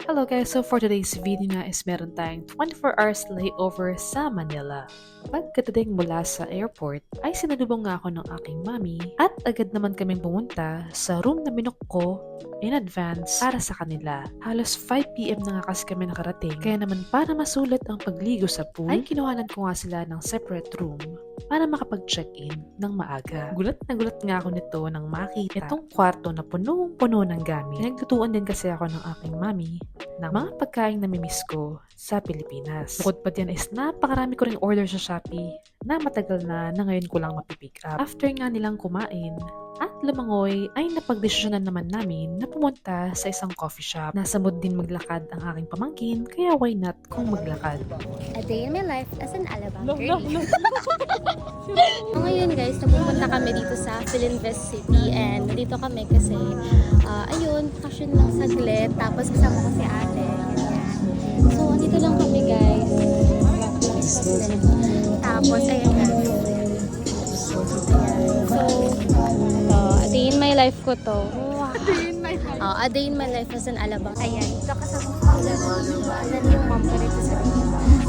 Hello guys, so for today's video nga is meron tayong 24 hours layover sa Manila. Pagkadating mula sa airport ay sinalubong nga ako ng aking mami at agad naman kaming pumunta sa room na binook ko in advance para sa kanila. Halos 5 PM na nga kasi kami nakarating, kaya naman para masulit ang pagligo sa pool ay kinuhanan ko nga sila ng separate room para makapag-check-in ng maaga. Gulat na gulat nga ako nito nang makita itong kwarto na punong-puno ng gamit. Nagtutuan din kasi ako ng aking mami ng mga pagkain na mimiss ko sa Pilipinas. Bukod pa diyan is napakarami ko ring order sa Shopee na matagal na ngayon ko lang mapipick up. After nga nilang kumain at lumangoy ay napagdesisyonan naman namin na pumunta sa isang coffee shop. Nasa mood din maglakad ang aking pamangkin, kaya why not kung maglakad. A day in my life as an Alabang girlie. So ngayon guys, napupunta kami dito sa Philinvest City and dito kami kasi ayun, vacation lang saglit tapos kasama ko si ate. Ganyan. So andito lang kami guys. Tapos ayun nga. So, a day in my life ko to. A day in my life as an Alabang. Ayan, ito kasama ko sila. Alam yung mom ko dito sa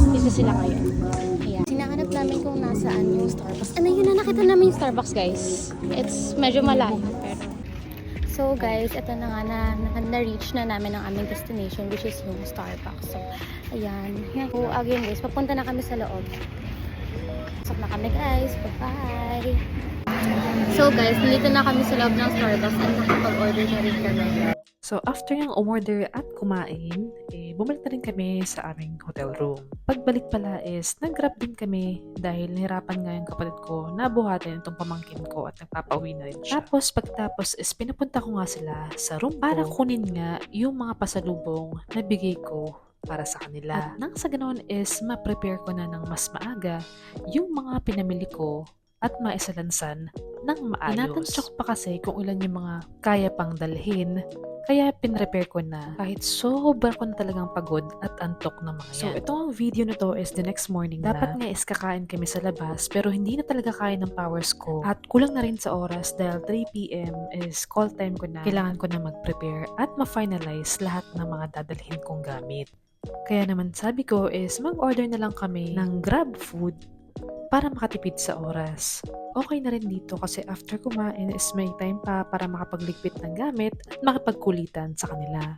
dito sila ngayon. Ayan. Sinahanap namin kung nasaan yung Starbucks. Ano yun na nakita namin yung Starbucks guys. It's medyo malayo. Pero so guys, ito na nga na-reach na namin ang aming destination which is yung Starbucks. So, ayan. So, again guys, papunta na kami sa loob. Pasok na kami guys. Bye-bye! So guys, nandito na kami sa loob ng Starbucks at nakapag-order na rin kami. So after yung umorder at kumain, bumalik na rin kami sa aming hotel room. Pagbalik pala is nag-grab din kami dahil nahirapan nga yung kapatid ko na buhatin itong pamangkin ko at nagpapauwi na rin siya. Tapos pagtapos is pinapunta ko nga sila sa room para kunin nga yung mga pasalubong na bigay ko para sa kanila. At nang sa ganoon is ma-prepare ko na ng mas maaga yung mga pinamili ko at maisalansan ng maayos. Inatansya ko pa kasi kung ilan yung mga kaya pang dalhin, kaya pinrepare ko na kahit sobra ko na talagang pagod at antok na mga yan. So itong video na to is the next morning na. Dapat nga is kakain kami sa labas pero hindi na talaga kaya ng powers ko at kulang na rin sa oras dahil 3 PM is call time ko na. Kailangan ko na mag-prepare at ma-finalize lahat ng mga dadalhin kong gamit. Kaya naman sabi ko is mag-order na lang kami ng Grab food para makatipid sa oras. Okay na rin dito kasi after kumain is may time pa para makapagligpit ng gamit at makapagkulitan sa kanila.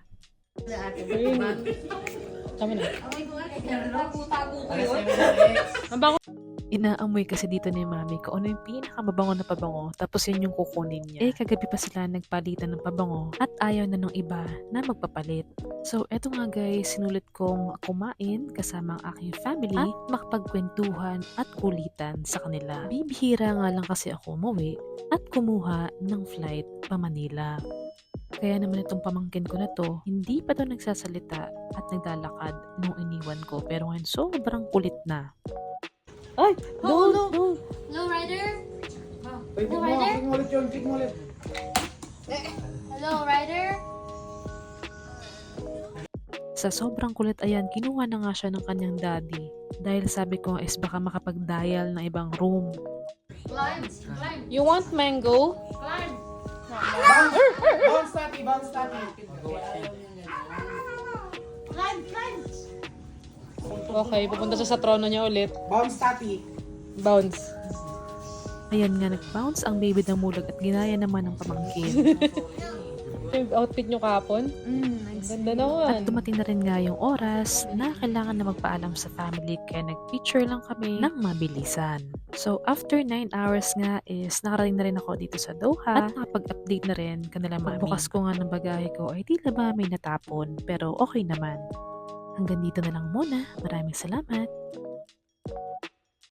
Tama na. Inaamoy kasi dito ni mami kung ano yung pinakamabango na pabango tapos yun yung kukunin niya. Kagabi pa sila nagpalitan ng pabango at ayaw na nung iba na magpapalit. So eto nga guys, sinulit kong kumain kasama ang aking family at makapagkwentuhan at kulitan sa kanila. Bibihira nga lang kasi ako umuwi at kumuha ng flight pa Manila. Kaya naman itong pamangkin ko na to, hindi pa to nagsasalita at naglalakad nung iniwan ko pero ngayon sobrang kulit na. Ay! No! Hello, Ryder? Pwede mo, king ulit yun, king ulit. Hello, Ryder? Sa sobrang kulit ayan, kinuha na nga siya ng kanyang daddy. Dahil sabi ko is baka makapag-dial ng ibang room. You want mango? Bounce tati, bounce tati. Okay, pupunta siya sa trono niya ulit. Bounce tati. Bounce. Ayan nga, nag-bounce ang baby ng mulag at ginaya naman ng pamangkin. Yung outfit niyo kahapon? Ganda naman. At dumating na rin nga yung oras na kailangan na magpaalam sa family kaya nag-picture lang kami ng mabilisan. So after 9 hours nga is nakarating na rin ako dito sa Doha at nakapag-update na rin kanila mami. Pagbukas ko nga ng bagahe ko ay tila ba may natapon pero okay naman. Hanggang dito na lang muna. Maraming salamat.